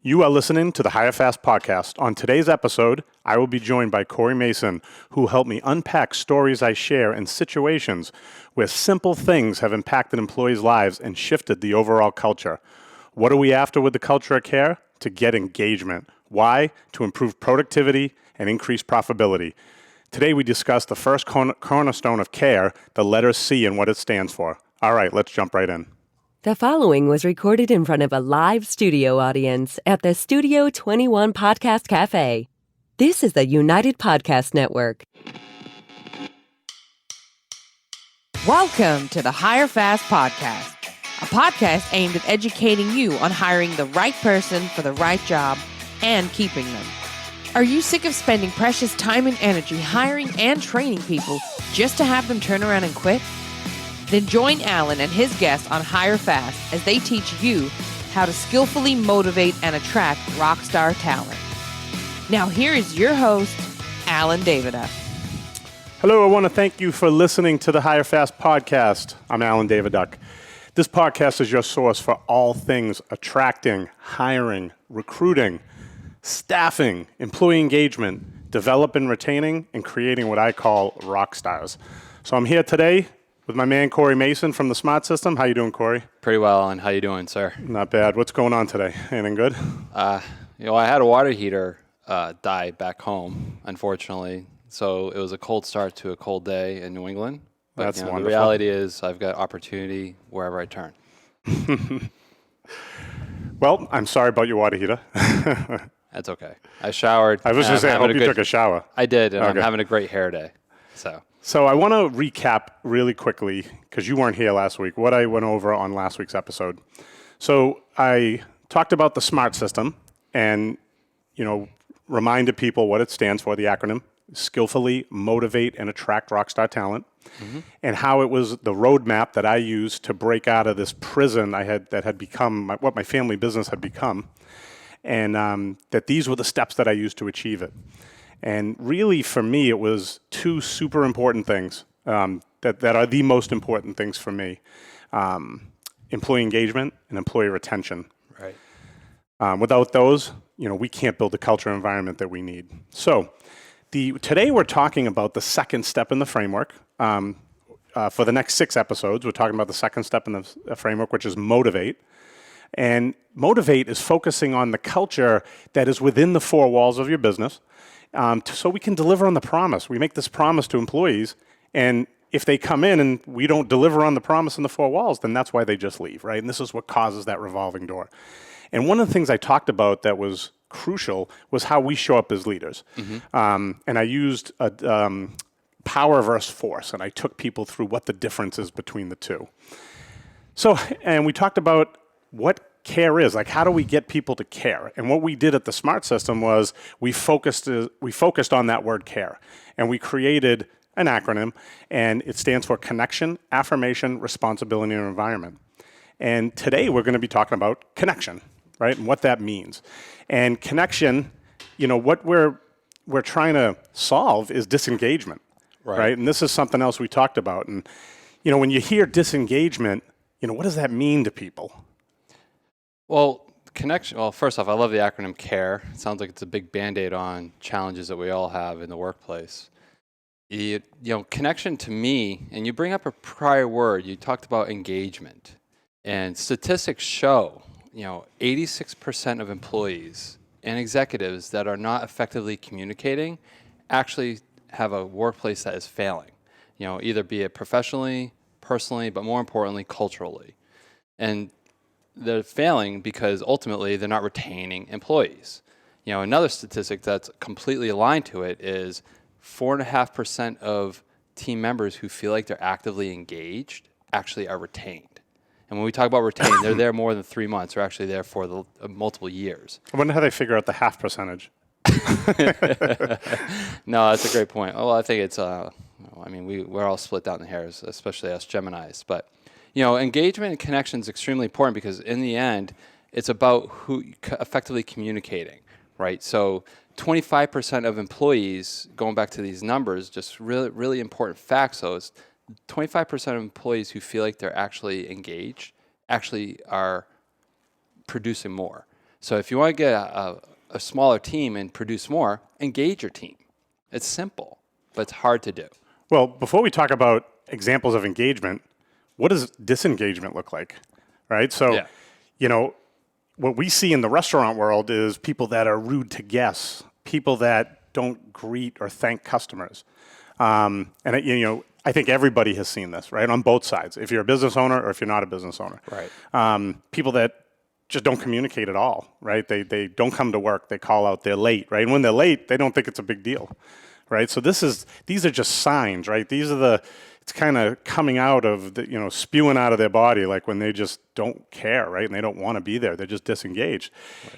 You are listening to the Hire Fast podcast. On today's episode, I will be joined by Corey Masson, who will help me unpack stories I share in situations where simple things have impacted employees' lives and shifted the overall culture. What are we after with the culture of CARE? To get engagement. Why? To improve productivity and increase profitability. Today we discuss the first cornerstone of CARE, the letter C and what it stands for. All right, let's jump right in. The following was recorded in front of a live studio audience at the Studio 21 Podcast Cafe. This is the United Podcast Network. Welcome to the Hire Fast podcast, a podcast aimed at educating you on hiring the right person for the right job and keeping them. Are you sick of spending precious time and energy hiring and training people just to have them turn around and quit? Then join Alan and his guests on Hire Fast as they teach you how to skillfully motivate and attract rock star talent. Now here is your host, Alan Daviduk. Hello, I want to thank you for listening to the Hire Fast podcast. I'm Alan Daviduk. This podcast is your source for all things attracting, hiring, recruiting, staffing, employee engagement, developing, retaining, and creating what I call rock stars. So I'm here today with my man Corey Masson from the Smart System. How you doing, Corey? Pretty well, and how you doing, sir? Not bad. What's going on today? Anything good? I had a water heater die back home, unfortunately. So it was a cold start to a cold day in New England. But, That's wonderful. The reality is I've got opportunity wherever I turn. Well, I'm sorry about your water heater. That's okay. I showered. I was just saying, I hope you took a shower. I did, and Okay. I'm having a great hair day. So I want to recap really quickly, because you weren't here last week, what I went over on last week's episode. So I talked about the SMART system and, reminded people what it stands for, the acronym, skillfully motivate and attract rockstar talent, and how it was the roadmap that I used to break out of this prison that had become what my family business had become, and that these were the steps that I used to achieve it. And really, for me, it was two super important things that are the most important things for me. Employee engagement and employee retention. Right. Without those, we can't build the culture environment that we need. So today we're talking about the second step in the framework. For the next 6 episodes, we're talking about the second step in the framework, which is motivate. And motivate is focusing on the culture that is within the 4 walls of your business. So we can deliver on the promise. We make this promise to employees, and if they come in and we don't deliver on the promise in the 4 walls, then that's why they just leave, right? And this is what causes that revolving door. And one of the things I talked about that was crucial was how we show up as leaders. And I used a power versus force, and I took people through what the difference is between the two. So, and we talked about what CARE is, like how do we get people to care? And what we did at the Smart System was we focused on that word CARE, and we created an acronym, and it stands for Connection, Affirmation, Responsibility, and Environment. And today we're going to be talking about connection, right, and what that means. And connection, what we're trying to solve is disengagement, right? And this is something else we talked about. And when you hear disengagement, what does that mean to people? Well, connection. Well, first off, I love the acronym CARE. It sounds like it's a big Band-Aid on challenges that we all have in the workplace. Connection to me, and you bring up a prior word, you talked about engagement. And statistics show, 86% of employees and executives that are not effectively communicating actually have a workplace that is failing. Either be it professionally, personally, but more importantly, culturally. And they're failing because ultimately they're not retaining employees. Another statistic that's completely aligned to it is 4.5% of team members who feel like they're actively engaged actually are retained. And when we talk about retained, they're there more than 3 months. They're actually there for multiple years. I wonder how they figure out the half percentage. No, that's a great point. Well, I think it's, we're all split down the hairs, especially us Geminis. But engagement and connection is extremely important because in the end, it's about who effectively communicating, right? So 25% of employees, going back to these numbers, just really, really important facts, though, is 25% of employees who feel like they're actually engaged actually are producing more. So if you want to get a smaller team and produce more, engage your team. It's simple, but it's hard to do. Well, before we talk about examples of engagement, what does disengagement look like, right? So, Yeah. you know, what we see in the restaurant world is people that are rude to guests, people that don't greet or thank customers. I think everybody has seen this, right, on both sides, if you're a business owner or if you're not a business owner. Right. People that just don't communicate at all, right? They don't come to work, they call out, they're late, right? And when they're late, they don't think it's a big deal, right? So these are just signs, right? It's kind of coming out of spewing out of their body, like when they just don't care, right? And they don't want to be there. They're just disengaged.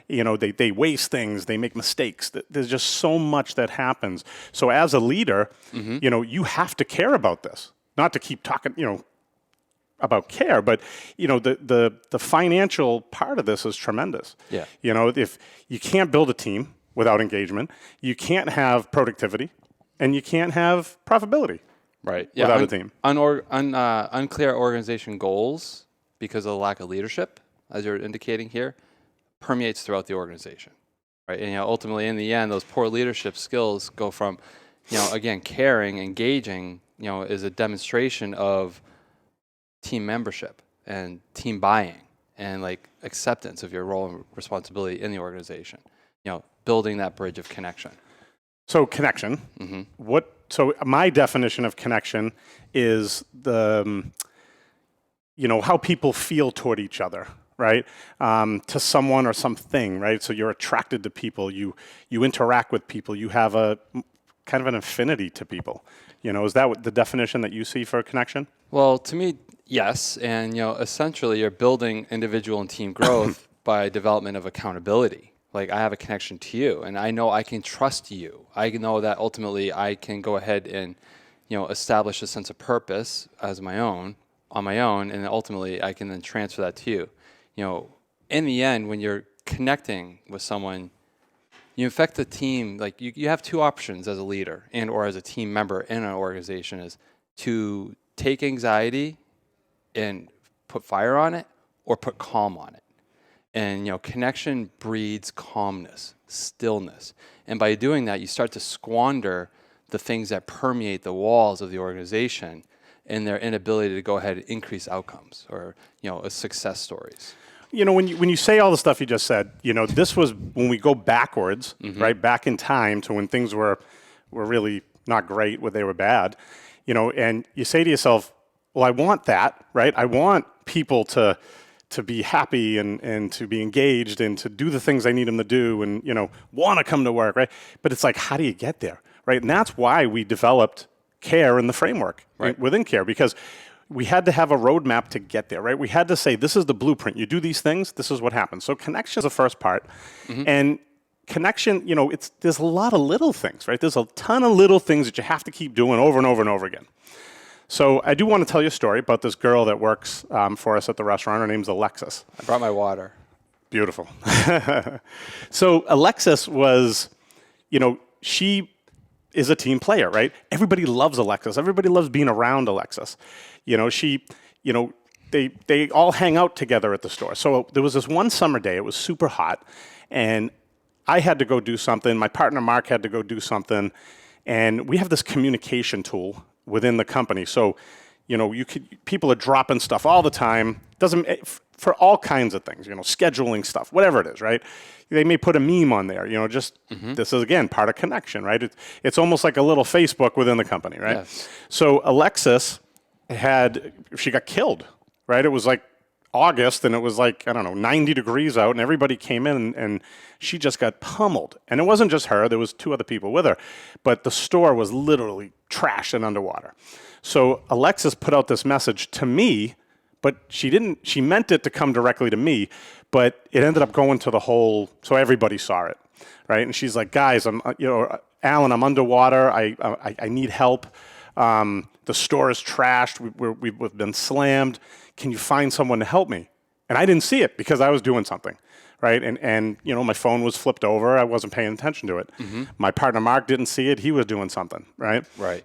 Right. They waste things. They make mistakes. There's just so much that happens. So as a leader, you have to care about this. Not to keep talking, about care, but the financial part of this is tremendous. Yeah. If you can't build a team without engagement, you can't have productivity, and you can't have profitability. Right. Without a team. Unclear organization goals because of the lack of leadership, as you're indicating here, permeates throughout the organization. Right. And ultimately, in the end, those poor leadership skills go from, again, caring, engaging, is a demonstration of team membership and team buying and like acceptance of your role and responsibility in the organization. Building that bridge of connection. So connection. Mm-hmm. So my definition of connection is how people feel toward each other, right? To someone or something, right? So you're attracted to people. You interact with people. You have a kind of an affinity to people. Is that the definition that you see for connection? Well, to me, yes. And essentially, you're building individual and team growth by development of accountability. Like I have a connection to you, and I know I can trust you. I know that ultimately I can go ahead and, establish a sense of purpose on my own, and then ultimately I can then transfer that to you. In the end, when you're connecting with someone, you affect the team. Like you have two options as a leader and or as a team member in an organization: is to take anxiety and put fire on it, or put calm on it. And connection breeds calmness, stillness. And by doing that, you start to squander the things that permeate the walls of the organization and their inability to go ahead and increase outcomes or, success stories. When you say all the stuff you just said, this was when we go backwards, right, back in time to when things were really not great, when they were bad, and you say to yourself, well, I want that, right? I want people to be happy and to be engaged and to do the things I need them to do and, want to come to work, right? But it's like, how do you get there, right? And that's why we developed C.A.R.E. in the framework within C.A.R.E. because we had to have a roadmap to get there, right? We had to say, this is the blueprint. You do these things, this is what happens. So connection is the first part. And connection, there's a lot of little things, right? There's a ton of little things that you have to keep doing over and over and over again. So I do want to tell you a story about this girl that works for us at the restaurant. Her name's Alexis. I brought my water. Beautiful. So Alexis was, she is a team player, right? Everybody loves Alexis. Everybody loves being around Alexis. They all hang out together at the store. So there was this one summer day. It was super hot, and I had to go do something. My partner Mark had to go do something, and we have this communication tool within the company. So, people are dropping stuff all the time. For all kinds of things, scheduling stuff, whatever it is, right? They may put a meme on there, this is again part of connection, right? It's almost like a little Facebook within the company, right? Yes. So Alexis she got killed, right? It was like August and it was like, 90 degrees out and everybody came in and she just got pummeled. And it wasn't just her, there was 2 other people with her, but the store was literally trashed and underwater. So Alexis put out this message to me, but she meant it to come directly to me, but it ended up going to so everybody saw it, right? And she's like, guys, Alan, I'm underwater, I need help. The store is trashed, we've been slammed. Can you find someone to help me? And I didn't see it because I was doing something, right? And my phone was flipped over. I wasn't paying attention to it. My partner Mark didn't see it. He was doing something, right? Right.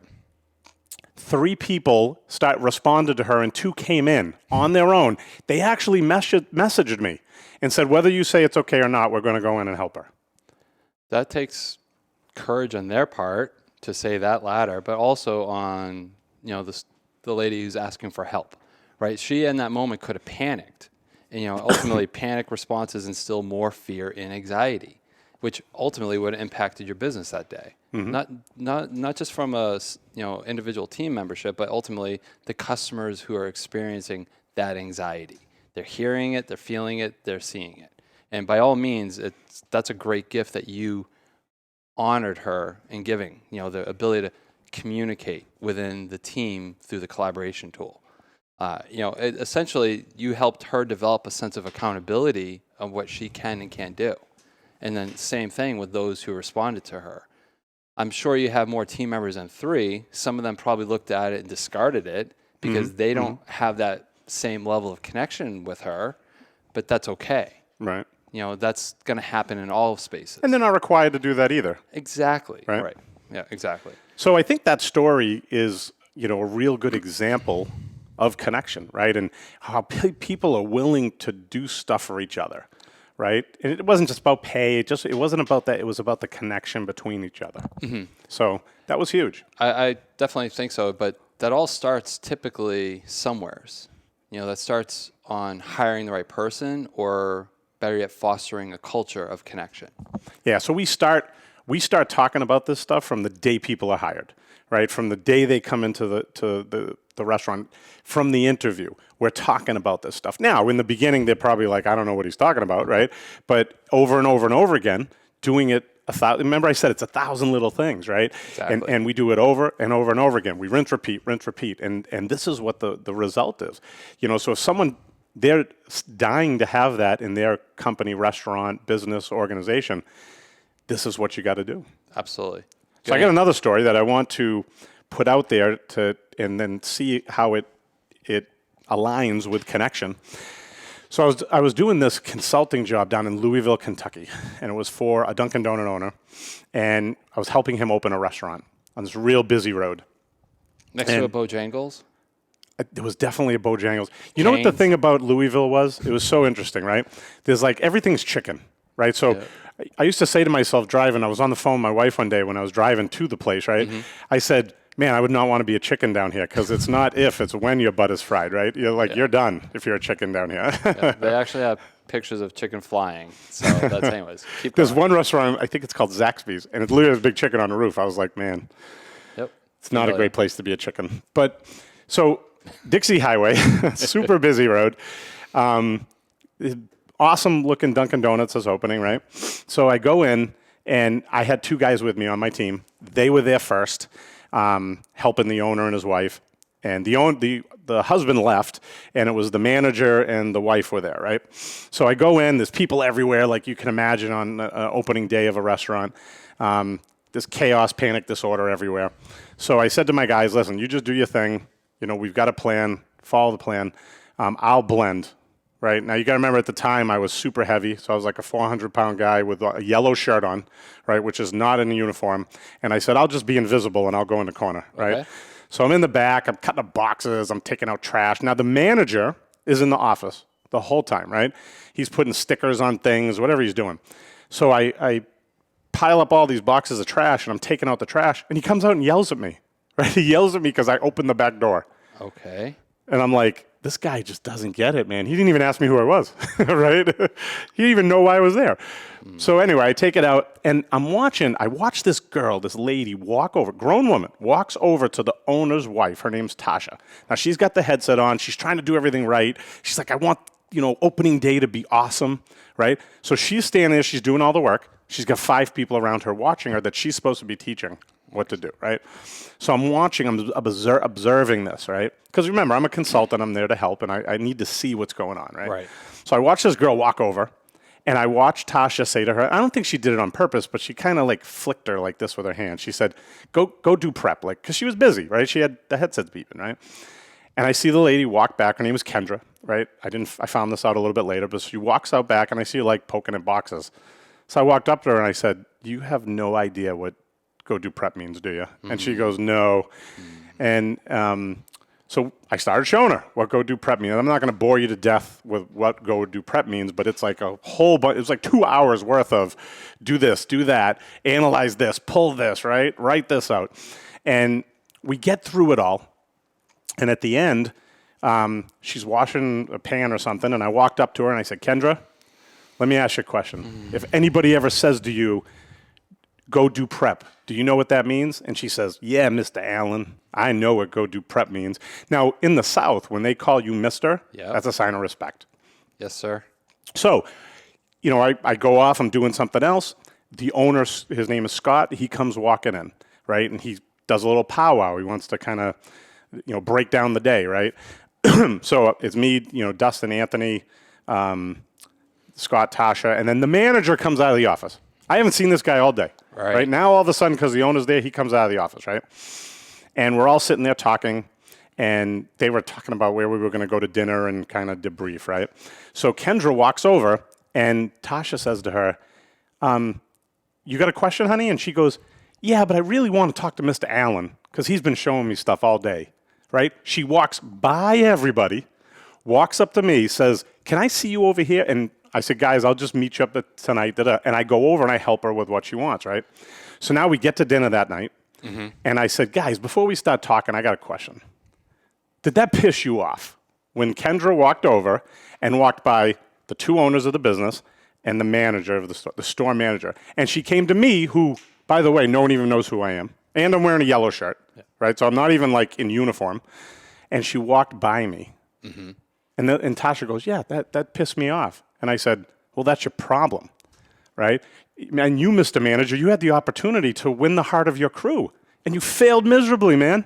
3 people responded to her, and 2 came in on their own. They actually messaged me and said, whether you say it's okay or not, we're going to go in and help her. That takes courage on their part to say that latter, but also on, the lady who's asking for help, right? She in that moment could have panicked, and ultimately panic responses instill more fear and anxiety, which ultimately would have impacted your business that day. Not just from a individual team membership, but ultimately the customers who are experiencing that anxiety. They're hearing it, they're feeling it, they're seeing it. And by all means, that's a great gift that you honored her in giving, the ability to communicate within the team through the collaboration tool. Essentially, you helped her develop a sense of accountability of what she can and can't do. And then same thing with those who responded to her. I'm sure you have more team members than 3. Some of them probably looked at it and discarded it because they don't have that same level of connection with her, but that's okay. Right. That's going to happen in all spaces. And they're not required to do that either. Exactly. Right. Yeah, exactly. So I think that story is, a real good example of connection, right? And how people are willing to do stuff for each other, right? And it wasn't just about pay. It wasn't about that. It was about the connection between each other. So that was huge. I definitely think so, but that all starts typically somewheres. That starts on hiring the right person, or better yet, fostering a culture of connection. Yeah, so we start talking about this stuff from the day people are hired, right? From the day they come into the restaurant, from the interview, we're talking about this stuff. Now, in the beginning, they're probably like, I don't know what he's talking about, right? But over and over and over again, doing it remember I said it's 1,000 little things, right? Exactly. And we do it over and over and over again. We rinse, repeat, and this is what the result is. So if someone, they're dying to have that in their company, restaurant, business, organization, this is what you got to do. Absolutely. So I got another story that I want to put out there and then see how it aligns with connection. So I was doing this consulting job down in Louisville, Kentucky, and it was for a Dunkin' Donut owner, and I was helping him open a restaurant on this real busy road. Next to a Bojangles? There was definitely a Bojangles. You know what the thing about Louisville was? It was so interesting, right? There's everything's chicken, right? So I used to say to myself driving, I was on the phone with my wife one day when I was driving to the place, right? I said, man, I would not want to be a chicken down here because it's not if, it's when your butt is fried, right? You're done if you're a chicken down here. They actually have pictures of chicken flying. So that's anyways. There's one restaurant, I think it's called Zaxby's, and it's literally a big chicken on the roof. I was like, man, it's not a great place to be a chicken. But so Dixie Highway, super busy road. Awesome looking Dunkin' Donuts is opening, right? So I go in, and I had 2 guys with me on my team. They were there first. Helping the owner and his wife, and the husband left, and it was the manager and the wife were there, right? So I go in, there's people everywhere, like you can imagine on an opening day of a restaurant. There's chaos, panic, disorder everywhere. So I said to my guys, listen, you just do your thing. We've got a plan, follow the plan. I'll blend, right? Now you got to remember at the time I was super heavy, so I was like a 400-pound guy with a yellow shirt on, right, which is not in a uniform. And I said, I'll just be invisible and I'll go in the corner, right? Okay. So I'm in the back, I'm cutting up boxes, I'm taking out trash. Now the manager is in the office the whole time, right? He's putting stickers on things, whatever he's doing. So I pile up all these boxes of trash and I'm taking out the trash, and he comes out and yells at me, right? He yells at me because I opened the back door. Okay. And I'm like, this guy just doesn't get it, man. He didn't even ask me who I was, right? He didn't even know why I was there. So anyway, I take it out, and I watch this girl, this lady walk over, grown woman, walks over to the owner's wife. Her name's Tasha. Now, she's got the headset on. She's trying to do everything right. She's like, I want, opening day to be awesome, right? So she's standing there. She's doing all the work. She's got 5 people around her watching her that she's supposed to be teaching what to do, right? So I'm watching, I'm observing this, right? Because remember, I'm a consultant, I'm there to help, and I need to see what's going on, right? Right. So I watch this girl walk over, and I watched Tasha say to her, I don't think she did it on purpose, but she kind of flicked her like this with her hand. She said, go do prep, because she was busy, right? She had the headsets beeping, right? And I see the lady walk back, her name is Kendra, right? I found this out a little bit later, but she walks out back, and I see her poking at boxes. So I walked up to her, and I said, you have no idea what go do prep means, do you? And she goes, no. And So I started showing her what go do prep means. I'm not going to bore you to death with what go do prep means, but it's like a whole bunch. It's like 2 hours worth of do this, do that, analyze this, pull this, right? Write this out. And we get through it all. And at the end, she's washing a pan or something, and I walked up to her and I said, Kendra, let me ask you a question. If anybody ever says to you, go do prep, do you know what that means? And she says, yeah, Mr. Allen, I know what go do prep means. Now, in the South, when they call you Mr., that's a sign of respect. Yes, sir. So, I go off, I'm doing something else. The owner, his name is Scott, he comes walking in, right? And he does a little powwow. He wants to kind of, break down the day, right? So it's me, Dustin, Anthony, Scott, Tasha, and then the manager comes out of the office. I haven't seen this guy all day. Right now, all of a sudden, because the owner's there, he comes out of the office, right? And we're all sitting there talking, and they were talking about where we were going to go to dinner and kind of debrief, right? So Kendra walks over, and Tasha says to her, you got a question, honey? And she goes, yeah, but I really want to talk to Mr. Allen, because he's been showing me stuff all day, right? She walks by everybody, walks up to me, says, can I see you over here? And I said, guys, I'll just meet you up tonight. And I go over and I help her with what she wants, right? So now we get to dinner that night. And I said, guys, before we start talking, I got a question. Did that piss you off when Kendra walked over and walked by the 2 owners of the business and the manager of the store manager? And she came to me, who, by the way, no one even knows who I am. And I'm wearing a yellow shirt, right? So I'm not even like in uniform. And she walked by me. And Tasha goes, yeah, that pissed me off. And I said, well, that's your problem, right? And you, Mr. Manager, you had the opportunity to win the heart of your crew, and you failed miserably, man.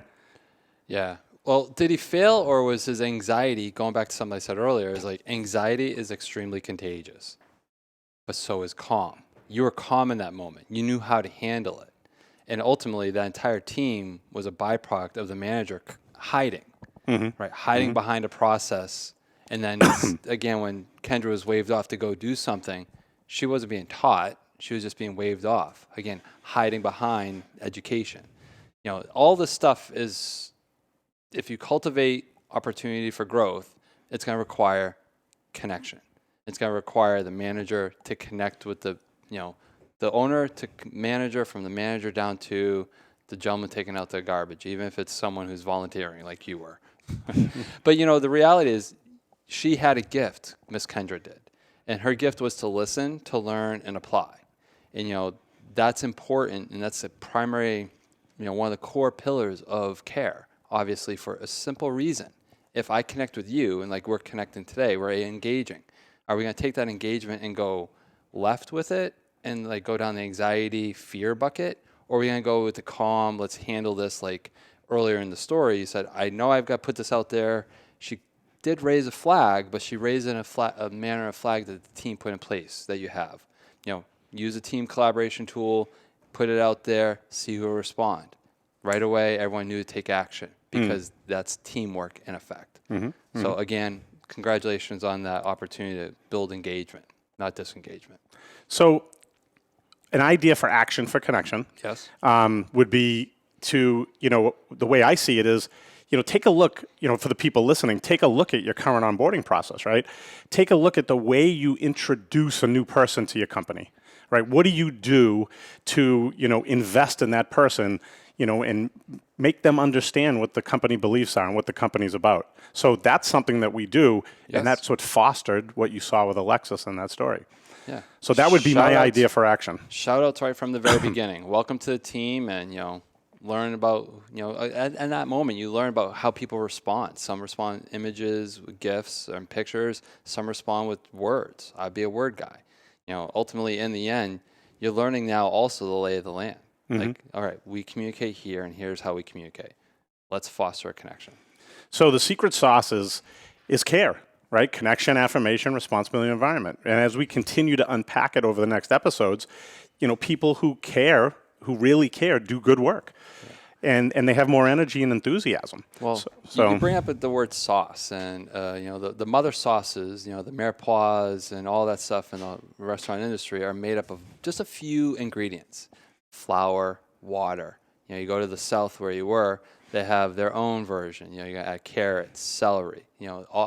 Yeah. Well, did he fail, or was his anxiety, going back to something I said earlier, is like anxiety is extremely contagious, but so is calm. You were calm in that moment. You knew how to handle it. And ultimately, that entire team was a byproduct of the manager hiding, right? Hiding behind a process. And then, again, when Kendra was waved off to go do something, she wasn't being taught. She was just being waved off. Again, hiding behind education. All this stuff is, if you cultivate opportunity for growth, it's going to require connection. It's going to require the manager to connect with the owner to manager, from the manager down to the gentleman taking out the garbage, even if it's someone who's volunteering like you were. But, the reality is, she had a gift, Miss Kendra did. And her gift was to listen, to learn, and apply. And, that's important, and that's a primary, one of the core pillars of C.A.R.E, obviously, for a simple reason. If I connect with you, and like we're connecting today, we're engaging. Are we going to take that engagement and go left with it and like go down the anxiety, fear bucket? Or are we going to go with the calm, let's handle this? Like earlier in the story, you said, I know I've got to put this out there. She did raise a flag, but she raised it in a manner of flag that the team put in place that you have. Use a team collaboration tool, put it out there, see who will respond. Right away, everyone knew to take action because that's teamwork in effect. So again, congratulations on that opportunity to build engagement, not disengagement. So an idea for action for connection would be to, the way I see it is, take a look, for the people listening, take a look at your current onboarding process, right? Take a look at the way you introduce a new person to your company, right? What do you do to, invest in that person, and make them understand what the company beliefs are and what the company's about? So that's something that we do, and that's what fostered what you saw with Alexis in that story. Yeah. So that would be my idea for action. Shout out right from the very beginning. Welcome to the team, and, learn about, at that moment, you learn about how people respond. Some respond images, with GIFs, and pictures. Some respond with words. I'd be a word guy. Ultimately, in the end, you're learning now also the lay of the land. Like, all right, we communicate here, and here's how we communicate. Let's foster a connection. So the secret sauce is C.A.R.E, right? Connection, affirmation, responsibility, environment. And as we continue to unpack it over the next episodes, people who care, who really care, do good work. And they have more energy and enthusiasm. Well, you bring up the word sauce, and the mother sauces, the mirepoix and all that stuff in the restaurant industry are made up of just a few ingredients: flour, water. You go to the South where you were, They have their own version. You got add carrots, celery.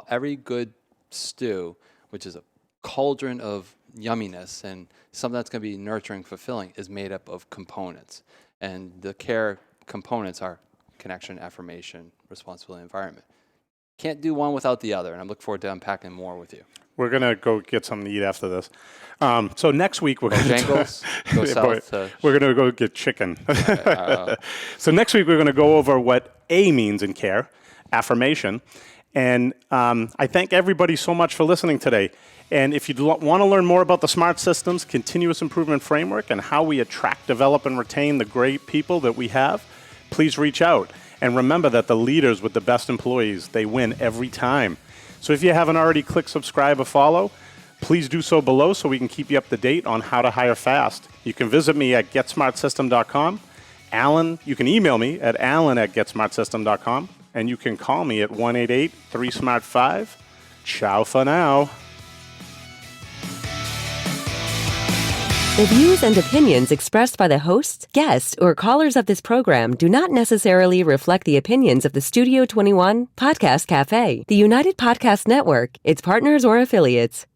Every good stew, which is a cauldron of yumminess and something that's going to be nurturing, fulfilling, is made up of components. And the C.A.R.E components are connection, affirmation, responsibility, environment. Can't do one without the other, and I look forward to unpacking more with you. We're going to go get something to eat after this. So next week, we're going Bojangles, go south to... We're going to go get chicken. So next week, we're going to go over what A means in C.A.R.E, affirmation. And I thank everybody so much for listening today. And if you want to learn more about the SMART Systems Continuous Improvement Framework and how we attract, develop, and retain the great people that we have, please reach out. And remember that the leaders with the best employees, they win every time. So if you haven't already clicked subscribe or follow, please do so below so we can keep you up to date on how to hire fast. You can visit me at getsmartsystem.com. Alan, you can email me at alan@getsmartsystem.com. And you can call me at 1-888-3SMART-5. Ciao for now. The views and opinions expressed by the hosts, guests, or callers of this program do not necessarily reflect the opinions of the Studio 21 Podcast Cafe, the United Podcast Network, its partners, or affiliates.